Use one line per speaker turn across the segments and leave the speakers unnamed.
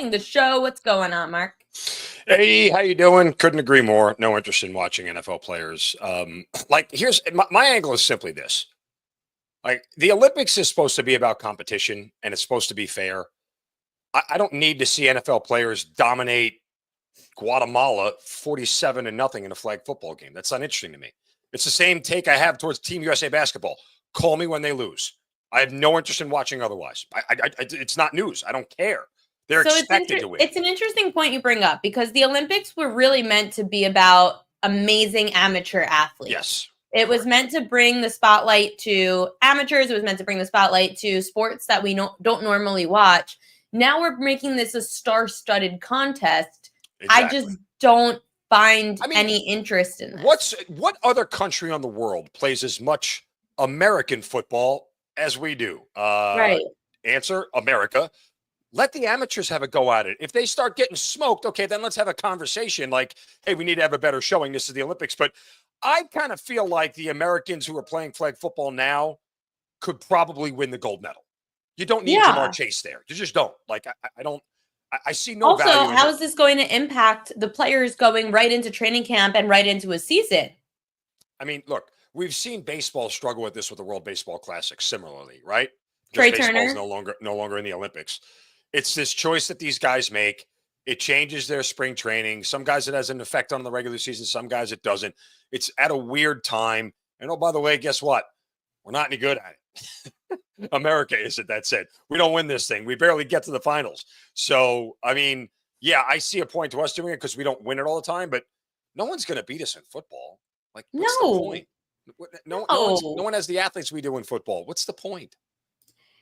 running the show. What's going on, Mark?
Hey, how you doing? Couldn't agree more. No interest in watching NFL players. Here's my angle is simply this. Like, the Olympics is supposed to be about competition and it's supposed to be fair. I don't need to see NFL players dominate Guatemala 47-0 in a flag football game. That's not interesting to me. It's the same take I have towards Team USA basketball. Call me when they lose. I have no interest in watching otherwise. It's not news. I don't care. They're expected to win.
It's an interesting point you bring up because the Olympics were really meant to be about amazing amateur athletes.
Yes.
It was meant to bring the spotlight to amateurs. It was meant to bring the spotlight to sports that we don't normally watch. Now we're making this a star-studded contest.
Exactly.
I just don't find any interest in this.
What other country on the world plays as much American football as we do?
Right.
Answer, America. Let the amateurs have a go at it. If they start getting smoked, okay, then let's have a conversation like, hey, we need to have a better showing. This is the Olympics. But I kind of feel like the Americans who are playing flag football now could probably win the gold medal. You don't need Jamar Chase there. You just don't. Like, I see no value.
Also, how is this going to impact the players going right into training camp and right into a season?
I mean, look, we've seen baseball struggle with this with the World Baseball Classic similarly, right?
Trey
Baseball's
Turner
no longer in the Olympics. It's this choice that these guys make. It changes their spring training. Some guys it has an effect on the regular season. Some guys it doesn't. It's at a weird time. And oh, by the way, guess what? We're not any good at it. America isn't. That's it. We don't win this thing. We barely get to the finals. So, I mean, yeah, I see a point to us doing it because we don't win it all the time, but no one's going to beat us in football. Like, what's the point? No one has the athletes we do in football. What's the point?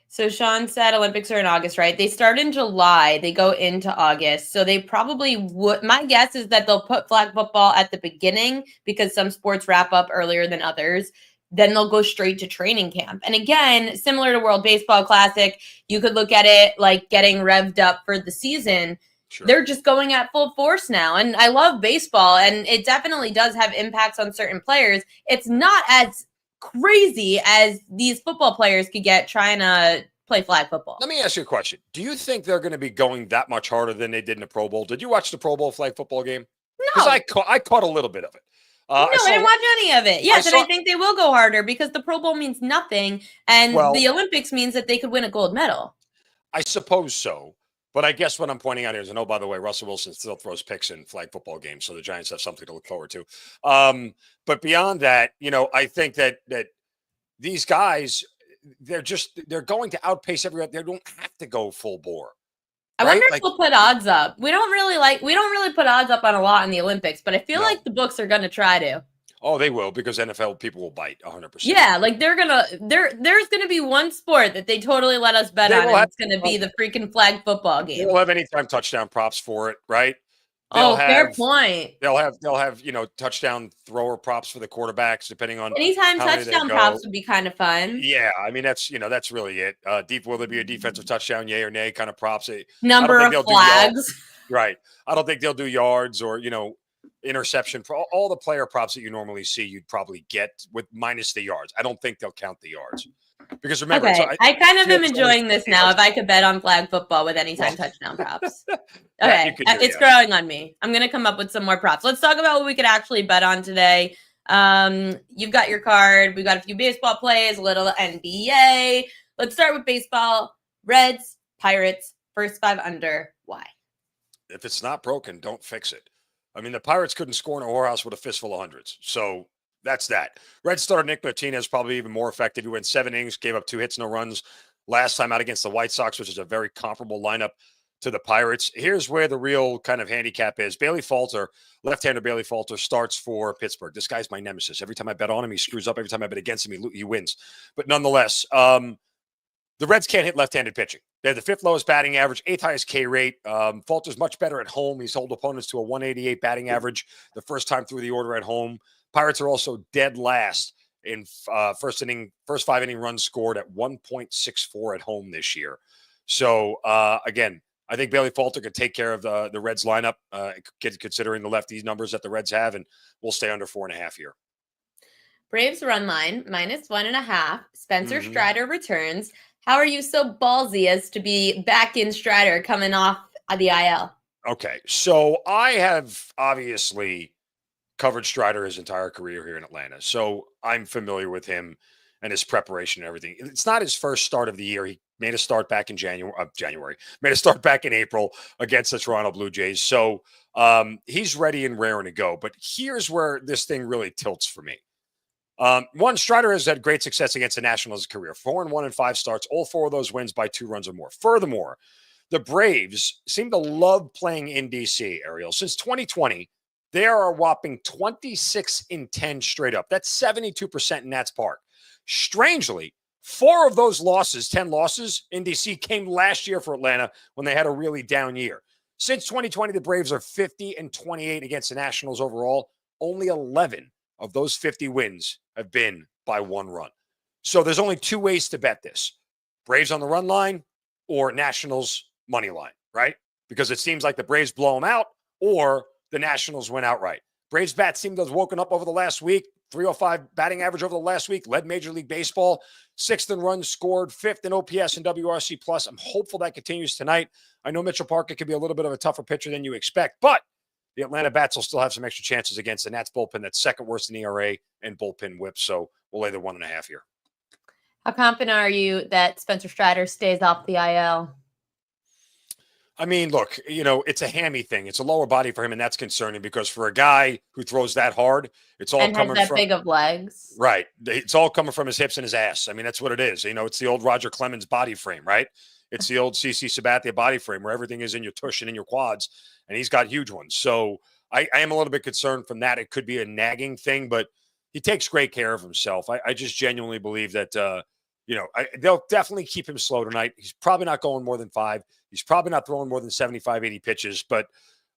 So Sean said Olympics are in August, right? They start in July. They go into August. So they probably would. My guess is that they'll put flag football at the beginning because some sports wrap up earlier than others. Then they'll go straight to training camp. And again, similar to World Baseball Classic, you could look at it like getting revved up for the season.
Sure.
They're just going at full force now. And I love baseball, and it definitely does have impacts on certain players. It's not as crazy as these football players could get trying to play flag football.
Let me ask you a question. Do you think they're going to be going that much harder than they did in the Pro Bowl? Did you watch the Pro Bowl flag football game?
No.
Because I caught a little bit of it.
I didn't watch any of it. Yes, and I think they will go harder because the Pro Bowl means nothing, and the Olympics means that they could win a gold medal.
I suppose so. But I guess what I'm pointing out here is, and oh, by the way, Russell Wilson still throws picks in flag football games, so the Giants have something to look forward to. But beyond that, I think that these guys, they're going to outpace everyone. They don't have to go full bore.
I wonder if we'll put odds up. We don't really put odds up on a lot in the Olympics, but I feel like the books are going to try to.
Oh, they will, because NFL people will bite 100%.
Yeah, like there's going to be one sport that they totally let us bet on, and it's going to be the freaking flag football game.
They will have anytime touchdown props for it, right?
Fair point.
They'll have touchdown thrower props for the quarterbacks, depending on
anytime touchdown props would be kind of fun.
Yeah, I mean that's really it. Will there be a defensive touchdown, yay or nay, kind of props?
Number of flags,
right? I don't think they'll do yards or interception. For all the player props that you normally see, you'd probably get with minus the yards. I don't think they'll count the yards. Because remember,
I kind of am enjoying this now. If I could bet on flag football with anytime touchdown props. Okay, it's growing on me. I'm going to come up with some more props. Let's talk about what we could actually bet on today. You've got your card. We've got a few baseball plays, a little NBA. Let's start with baseball. Reds, Pirates, first 5 under. Why?
If it's not broken, don't fix it. I mean, the Pirates couldn't score in a whorehouse with a fistful of hundreds. So that's that. Red starter Nick Martinez probably even more effective. He went 7 innings, gave up 2 hits, no runs last time out against the White Sox, which is a very comparable lineup to the Pirates. Here's where the real kind of handicap is. Bailey Falter, left-hander Bailey Falter, starts for Pittsburgh. This guy's my nemesis. Every time I bet on him, he screws up. Every time I bet against him, he wins. But nonetheless, the Reds can't hit left-handed pitching. They have the 5th lowest batting average, 8th highest K rate. Falter's much better at home. He's held opponents to a 188 batting average the first time through the order at home. Pirates are also dead last in first 5-inning runs scored at 1.64 at home this year. So, again, I think Bailey Falter could take care of the Reds lineup, considering the lefties numbers that the Reds have, and we'll stay under 4.5 here.
Braves run line, -1.5. Spencer Strider returns. How are you so ballsy as to be back in Strider coming off the IL.
Okay. So I have obviously covered Strider his entire career here in Atlanta. So I'm familiar with him and his preparation and everything. It's not his first start of the year. He made a start back in January, made a start back in April against the Toronto Blue Jays. So he's ready and raring to go. But here's where this thing really tilts for me. One, Strider has had great success against the Nationals in his career. 4-1 in 5 starts, all 4 of those wins by 2 runs or more. Furthermore, the Braves seem to love playing in DC, Ariel. Since 2020, they are a whopping 26-10 straight up. That's 72% in Nats Park. Strangely, 4 of those losses, 10 losses in DC, came last year for Atlanta when they had a really down year. Since 2020, the Braves are 50-28 against the Nationals overall. Only 11 of those 50 wins have been by 1 run. So there's only 2 ways to bet this. Braves on the run line or Nationals money line, right? Because it seems like the Braves blow them out or the Nationals win outright. Braves bat seem to have woken up over the last week. 305 batting average over the last week, led Major League Baseball, 6th in runs scored, 5th in OPS and WRC+. I'm hopeful that continues tonight. I know Mitchell Parker could be a little bit of a tougher pitcher than you expect, but the Atlanta Bats will still have some extra chances against the Nats bullpen that's second worst in ERA and bullpen whip. So we'll lay the 1.5 here.
How confident are you that Spencer Strider stays off the IL?
I mean, look, it's a hammy thing. It's a lower body for him, and that's concerning because for a guy who throws that hard, it's all
and
coming
has that
from
big of legs.
Right. It's all coming from his hips and his ass. I mean, that's what it is. It's the old Roger Clemens body frame, right? It's the old CC Sabathia body frame where everything is in your tush and in your quads, and he's got huge ones. So I am a little bit concerned from that. It could be a nagging thing, but he takes great care of himself. I just genuinely believe that, they'll definitely keep him slow tonight. He's probably not going more than 5. He's probably not throwing more than 75, 80 pitches. But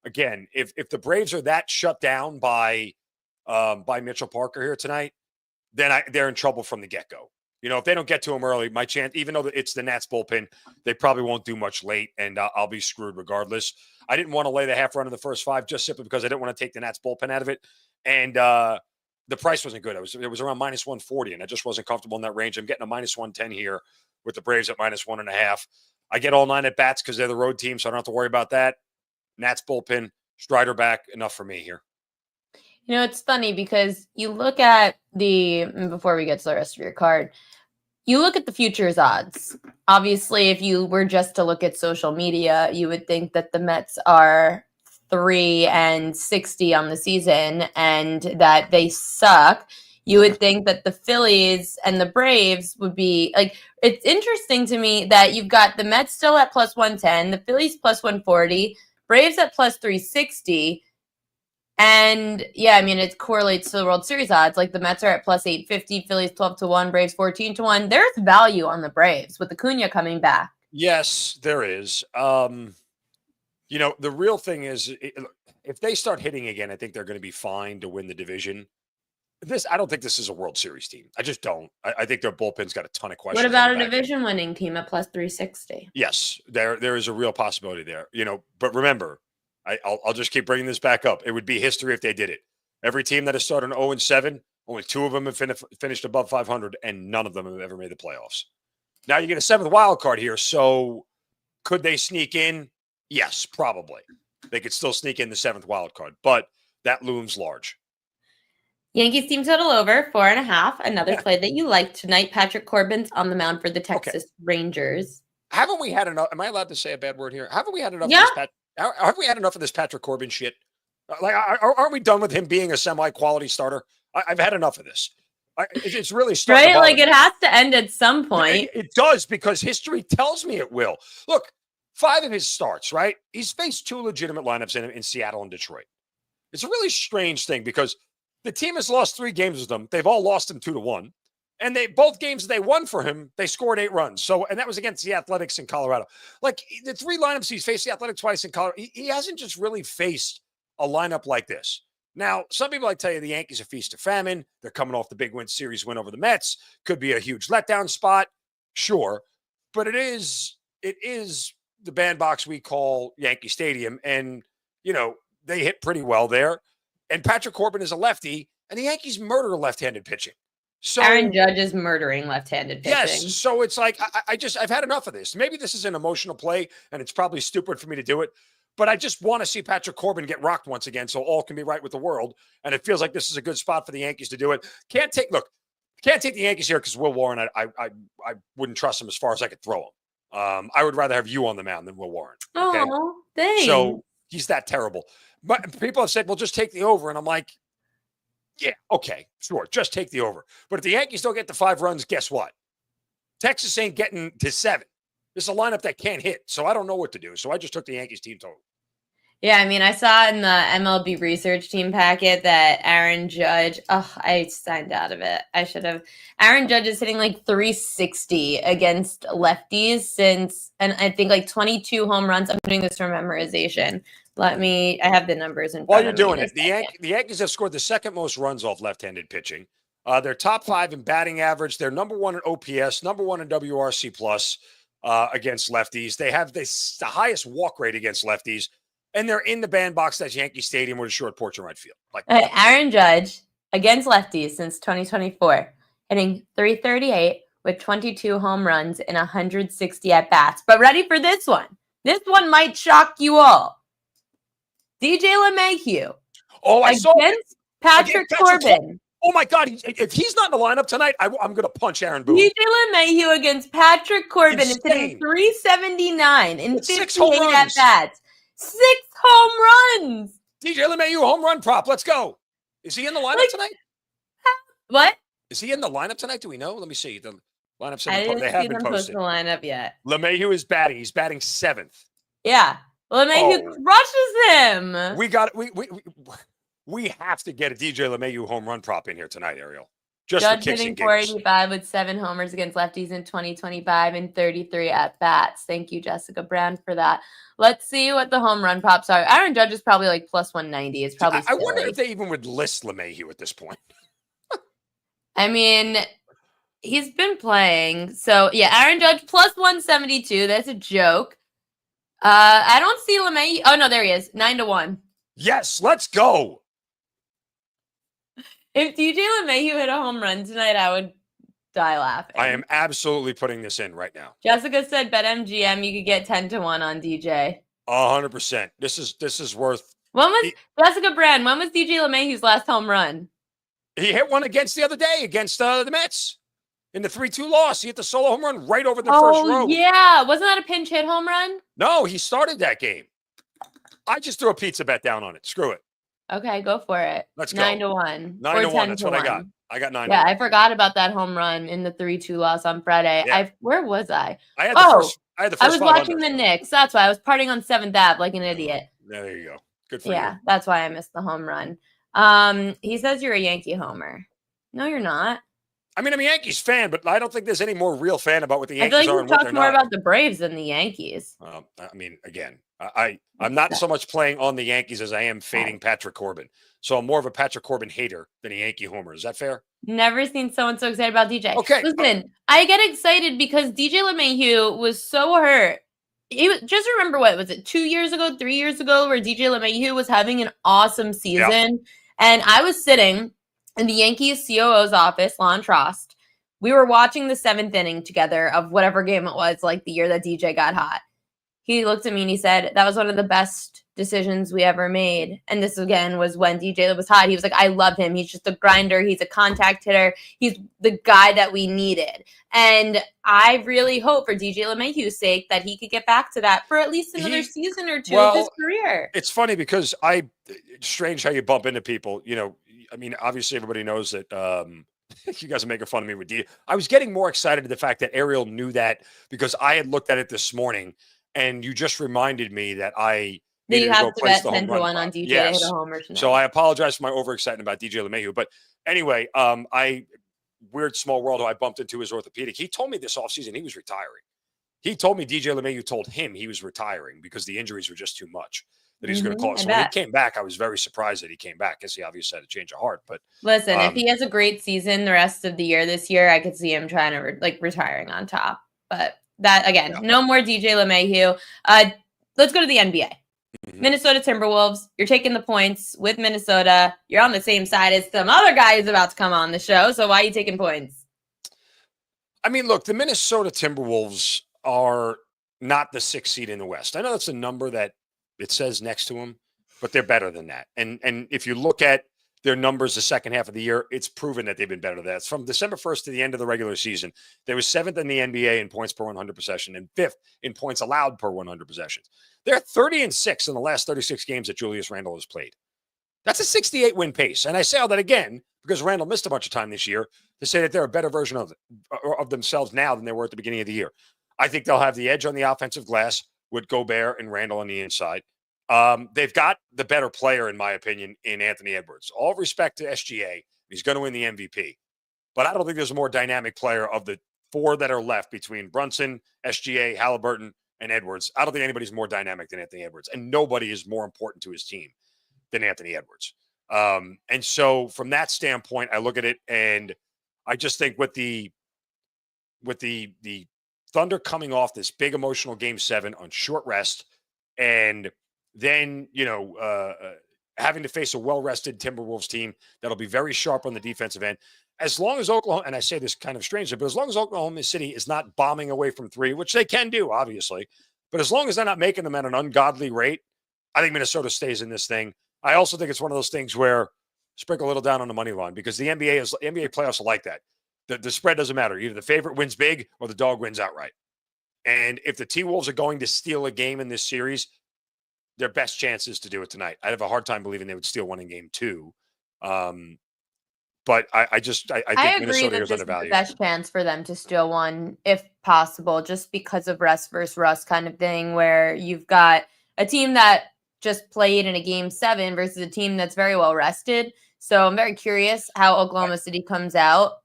again, if the Braves are that shut down by Mitchell Parker here tonight, then they're in trouble from the get-go. If they don't get to him early, my chance, even though it's the Nats bullpen, they probably won't do much late, and I'll be screwed regardless. I didn't want to lay the half run in the first 5 just simply because I didn't want to take the Nats bullpen out of it. And the price wasn't good. It was around minus 140, and I just wasn't comfortable in that range. I'm getting a minus 110 here with the Braves at minus 1.5. I get all 9 at bats because they're the road team, so I don't have to worry about that. Nats bullpen, Strider back, enough for me here.
It's funny because you look at before we get to the rest of your card, you look at the futures odds. Obviously, if you were just to look at social media, you would think that the Mets are 3-60 on the season and that they suck. You would think that the Phillies and the Braves would be like, it's interesting to me that you've got the Mets still at plus 110, the Phillies plus 140, Braves at plus 360. And yeah, I mean, it correlates to the World Series odds. Like the Mets are at plus 850, Phillies 12-1, Braves 14-1. There's value on the Braves with Acuna coming back.
Yes, there is. The real thing is if they start hitting again, I think they're going to be fine to win the division. I don't think this is a World Series team. I just don't. I think their bullpen's got a ton of questions.
What about a division-winning team at plus 360?
Yes, there is a real possibility there. But remember, I'll just keep bringing this back up. It would be history if they did it. Every team that has started 0-7, only 2 of them have finished above 500, and none of them have ever made the playoffs. Now you get a 7th wild card here, so could they sneak in? Yes, probably. They could still sneak in the 7th wild card, but that looms large.
Yankees team total over 4.5. Another play that you like tonight. Patrick Corbin's on the mound for the Texas Rangers.
Haven't we had enough? Am I allowed to say a bad word here? Haven't we had enough?
Yeah.
Have we had enough of this Patrick Corbin shit? Aren't we done with him being a semi-quality starter? I've had enough of this. It's really starting
right. Like it has to end at some point.
It does because history tells me it will. Look, 5 of his starts, right? He's faced 2 legitimate lineups in Seattle and Detroit. It's a really strange thing because the team has lost 3 games with them. They've all lost him 2-1. And both games they won for him, they scored 8 runs. And that was against the Athletics in Colorado. Like the 3 lineups he's faced the Athletics twice in Colorado. He hasn't just really faced a lineup like this. Now, some people tell you the Yankees are feast or famine. They're coming off the big series win over the Mets. Could be a huge letdown spot. Sure. But it is the bandbox we call Yankee Stadium. And, they hit pretty well there. And Patrick Corbin is a lefty, and the Yankees murder left-handed pitching. So
Aaron Judge is murdering left-handed pitching.
yes, so it's like I've had enough of this. Maybe this is an emotional play, and it's probably stupid for me to do it, but I just want to see Patrick Corbin get rocked once again, so all can be right with the world. And it feels like this is a good spot for the Yankees to do it. Can't take the Yankees here because Will Warren. I wouldn't trust him as far as I could throw him. I would rather have you on the mound than Will Warren. Okay,
Oh, thanks.
so he's that terrible. But people have said, "Well, just take the over," and I'm like, yeah, okay, sure. Just take the over. But if the Yankees don't get to 5 runs, guess what? Texas ain't getting to 7. This is a lineup that can't hit. So I don't know what to do. So I just took the Yankees team total.
Yeah, I mean, I saw in the MLB research team packet that Aaron Judge, I signed out of it. I should have. Aaron Judge is hitting like 360 against lefties since, and I think like 22 home runs. I'm doing this for memorization. I have the numbers in front
While you're
of me.
doing it, the Yankees have scored the second most runs off left-handed pitching. They're top 5 in batting average. They're number 1 in OPS, number 1 in WRC plus against lefties. They have the highest walk rate against lefties, and they're in the bandbox at Yankee Stadium with a short porch in right field. Like
Aaron Judge against lefties since 2024, hitting 338 with 22 home runs and 160 at bats. But ready for this one? This one might shock you all. DJ LeMahieu.
Oh, I saw
against Patrick Corbin.
Oh my God! If he's not in the lineup tonight, I'm going to punch Aaron Boone.
DJ LeMahieu against Patrick Corbin is hitting 379 and 58 at bats. 6 home runs.
DJ LeMahieu home run prop. Let's go. Is he in the lineup tonight?
What?
Is he in the lineup tonight? Do we know? Let me see. The lineups
I didn't
they
see
have been
them post
posted.
the lineup yet.
LeMahieu is batting. He's batting 7th.
Yeah. LeMahieu crushes him.
We have to get a DJ LeMahieu home run prop in here tonight, Ariel. Just
Judge
for kicks
hitting
and giggles.
485 with 7 homers against lefties in 2025 and 33 at bats. Thank you, Jessica Brown, for that. Let's see what the home run props are. Aaron Judge is probably like plus 190. It's probably
I wonder if they even would list LeMahieu at this point.
I mean, he's been playing. So, yeah, Aaron Judge plus 172. That's a joke. I don't see LeMahieu. Oh, no, there he is. 9-1.
Yes, let's go.
If DJ LeMahieu hit a home run tonight, I would die laughing.
I am absolutely putting this in right now.
Jessica said BetMGM, you could get 10-1 on DJ.
100%. This is worth.
Jessica Brand? When was DJ LeMahieu's last home run?
He hit one the other day against the Mets in the 3-2 loss. He hit the solo home run right over the first row.
Oh yeah, wasn't that a pinch hit home run?
No, he started that game. I just threw a pizza bet down on it. Screw it.
Okay, go for it.
Let's go.
9-1.
9-1. That's what I got. I got 9.
Yeah, I forgot about that home run in the 3-2 loss on Friday.
Yeah.
Where was I?
I had the first.
I was watching the Knicks. That's why I was partying on 7th Ave like an idiot.
There you go. Good for you.
Yeah, that's why I missed the home run. He says you're a Yankee homer. No, you're not.
I mean, I'm a Yankees fan, but I don't think there's any more real fan about what the Yankees
I feel
are
like
and
you
what
talk
they're
more
not.
about the Braves than the Yankees.
I mean, again, I'm not so much playing on the Yankees as I am fading Patrick Corbin. So I'm more of a Patrick Corbin hater than a Yankee homer. Is that fair?
Never seen someone so excited about DJ.
Okay.
Listen, I get excited because DJ LeMahieu was so hurt. Just remember, what was it, 2 years ago, 3 years ago, where DJ LeMahieu was having an awesome season. Yeah. And I was sitting in the Yankees COO's office, Lon Trost. We were watching the 7th inning together of whatever game it was, like the year that DJ got hot. He looked at me and he said, that was one of the best decisions we ever made. And this, again, was when DJ was hot. He was like, I love him. He's just a grinder. He's a contact hitter. He's the guy that we needed. And I really hope for DJ LeMahieu's sake that he could get back to that for at least another season or two of his career.
It's funny because it's strange how you bump into people. You know, I mean, obviously everybody knows that you guys are making fun of me with DJ. I was getting more excited at the fact that Ariel knew that because I had looked at it this morning and you just reminded me that
you have to bet 10-1 on DJ to hit a homer tonight.
So I apologize for my overexcitement about DJ LeMahieu. But anyway, weird small world who I bumped into his orthopedic. He told me this offseason he was retiring. He told me DJ LeMahieu told him he was retiring because the injuries were just too much that he's going to cause. So when he came back, I was very surprised that he came back because he obviously had a change of heart. But
listen, if he has a great season the rest of the year this year, I could see him trying to retiring on top. But that, again, no more DJ LeMahieu. Let's go to the NBA.
Mhm.
Minnesota Timberwolves. You're taking the points with Minnesota. You're on the same side as some other guy who's about to come on the show. So why are you taking points?
I mean, look, the Minnesota Timberwolves are not the 6th seed in the West. I know that's a number that it says next to them, but they're better than that. And if you look at their numbers the second half of the year, it's proven that they've been better than that. From December 1st to the end of the regular season, they were 7th in the NBA in points per 100 possession and 5th in points allowed per 100 possessions. They're 30-6 in the last 36 games that Julius Randle has played. That's a 68 win pace. And I say all that again because Randall missed a bunch of time this year to say that they're a better version of themselves now than they were at the beginning of the year. I think they'll have the edge on the offensive glass with Gobert and Randall on the inside. They've got the better player, in my opinion, in Anthony Edwards. All respect to SGA. He's going to win the MVP. But I don't think there's a more dynamic player of the 4 that are left between Brunson, SGA, Halliburton, and Edwards. I don't think anybody's more dynamic than Anthony Edwards. And nobody is more important to his team than Anthony Edwards. And so from that standpoint, I look at it and I just think with the Thunder coming off this big emotional game 7 on short rest, and then having to face a well-rested Timberwolves team that'll be very sharp on the defensive end. As long as Oklahoma, and I say this kind of strangely, but as long as Oklahoma City is not bombing away from 3, which they can do, obviously, but as long as they're not making them at an ungodly rate, I think Minnesota stays in this thing. I also think it's one of those things where sprinkle a little down on the money line because the NBA playoffs are like that. The spread doesn't matter. Either the favorite wins big or the dog wins outright. And if the T-Wolves are going to steal a game in this series, their best chance is to do it tonight. I'd have a hard time believing they would steal one in game 2. But I think
agree
Minnesota
that
is
this is the
undervalued.
best chance for them to steal one, if possible, just because of rest versus rust kind of thing, where you've got a team that just played in a game 7 versus a team that's very well rested. So I'm very curious how Oklahoma City comes out.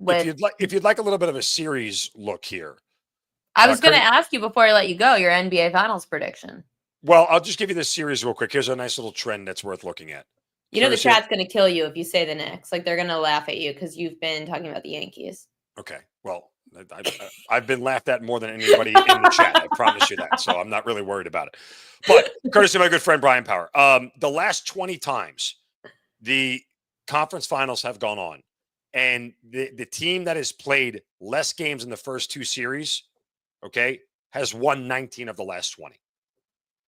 If you'd like a little bit of a series look here,
I was going to ask you before I let you go your NBA Finals prediction.
Well, I'll just give you this series real quick. Here's a nice little trend that's worth looking at.
You know, the chat's going to kill you if you say the Knicks. Like, they're going to laugh at you because you've been talking about the Yankees.
Okay. Well, I've been laughed at more than anybody in the chat. I promise you that. So I'm not really worried about it. But courtesy of my good friend, Brian Power, the last 20 times the conference finals have gone on, and the team that has played less games in the first 2 series, okay, has won 19 of the last 20,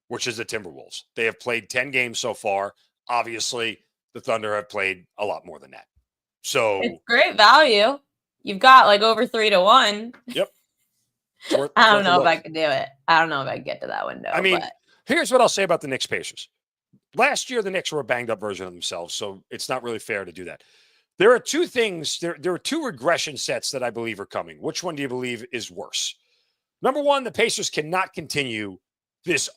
which is the Timberwolves. They have played 10 games so far. Obviously, the Thunder have played a lot more than that. So
it's great value. You've got like over 3-1.
Yep.
I don't know if I could do it. I don't know if I could get to that window.
I mean, here's what I'll say about the Knicks Pacers. Last year, the Knicks were a banged up version of themselves, so it's not really fair to do that. There are 2 things. There are 2 regression sets that I believe are coming. Which one do you believe is worse? Number 1, the Pacers cannot continue this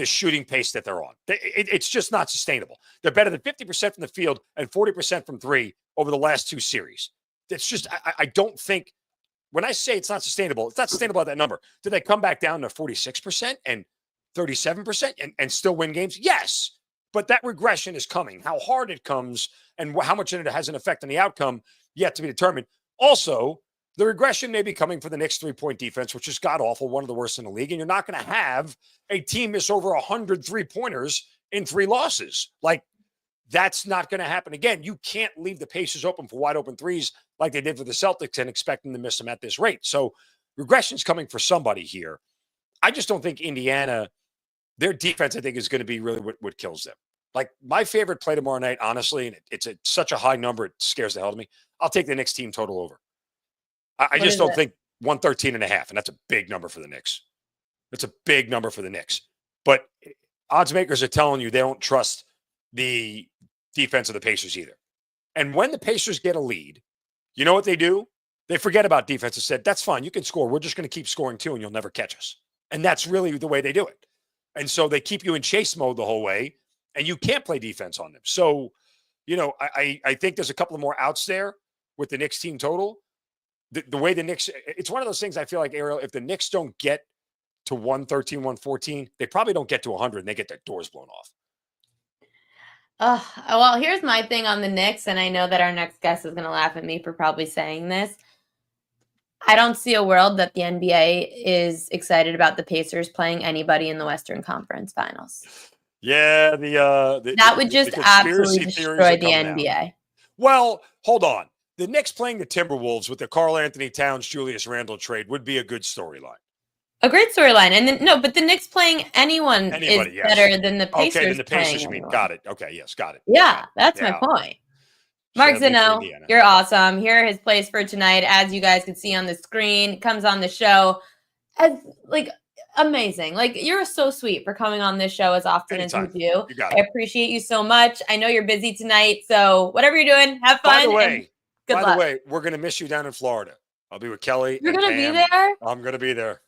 shooting pace that they're on. It's just not sustainable. They're better than 50% from the field and 40% from 3 over the last 2 series. It's just, I don't think, when I say it's not sustainable at that number. Did they come back down to 46% and 37% and still win games? Yes. But that regression is coming. How hard it comes and how much it has an effect on the outcome yet to be determined. Also, the regression may be coming for the Knicks 3-point defense, which is god-awful, one of the worst in the league. And you're not going to have a team miss over 100 3-pointers in 3 losses. Like, that's not going to happen again. You can't leave the Pacers open for wide open threes like they did for the Celtics and expect them to miss them at this rate. So regression's coming for somebody here. I just don't think Indiana, their defense, I think, is going to be really what kills them. Like, my favorite play tomorrow night, honestly, and it's such a high number, it scares the hell out of me. I'll take the Knicks team total over. I just don't think 113.5, and that's a big number for the Knicks. It's a big number for the Knicks. But odds makers are telling you they don't trust the defense of the Pacers either. And when the Pacers get a lead, you know what they do? They forget about defense and said, that's fine, you can score. We're just going to keep scoring too, and you'll never catch us. And that's really the way they do it. And so they keep you in chase mode the whole way, and you can't play defense on them. So, I think there's a couple of more outs there with the Knicks team total. The way the Knicks, it's one of those things I feel like, Ariel, if the Knicks don't get to 113, 114, they probably don't get to 100 and they get their doors blown off.
Well, here's my thing on the Knicks, and I know that our next guest is going to laugh at me for probably saying this. I don't see a world that the NBA is excited about the Pacers playing anybody in the Western Conference Finals.
Yeah,
That would
the
just absolutely
conspiracy theories
destroy
are
the
coming out.
NBA.
Well, hold on. The Knicks playing the Timberwolves with the Karl Anthony Towns, Julius Randle trade would be a good storyline.
A great storyline. And then, no, but the Knicks playing anyone is
Anybody, yes.
better than the
Okay,
Pacers
then the
playing
Pacers, you mean.
anyone.
Got it. Okay, yes, got it.
Yeah, that's my
Yeah.
point. Mark
Sadly for
Zinno,
Indiana.
you're awesome. Here are his plays for tonight. As you guys can see on the screen, comes on the show as like amazing. Like, you're so sweet for coming on this show as often
Anytime.
as you do.
You got
I
it.
appreciate you so much. I know you're busy tonight, so whatever you're doing, have fun.
By the way,
and good luck.
we're gonna miss you down in Florida. I'll be with Kelly.
You're
and
gonna be
Pam.
there?
I'm gonna be there.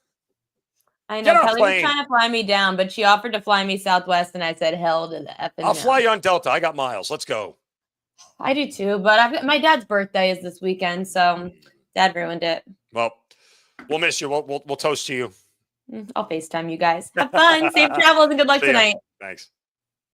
I
Get
know
on a
Kelly was
plane.
trying to fly me down, but she offered to fly me Southwest, and I said, "Hell to the effing
I'll
no."
fly you on Delta. I got miles. Let's go.
I do too, but my dad's birthday is this weekend, so Dad ruined it.
Well, we'll miss you. We'll toast to you.
I'll FaceTime you guys. Have fun, safe travels, and good luck
See ya.
tonight.
Thanks.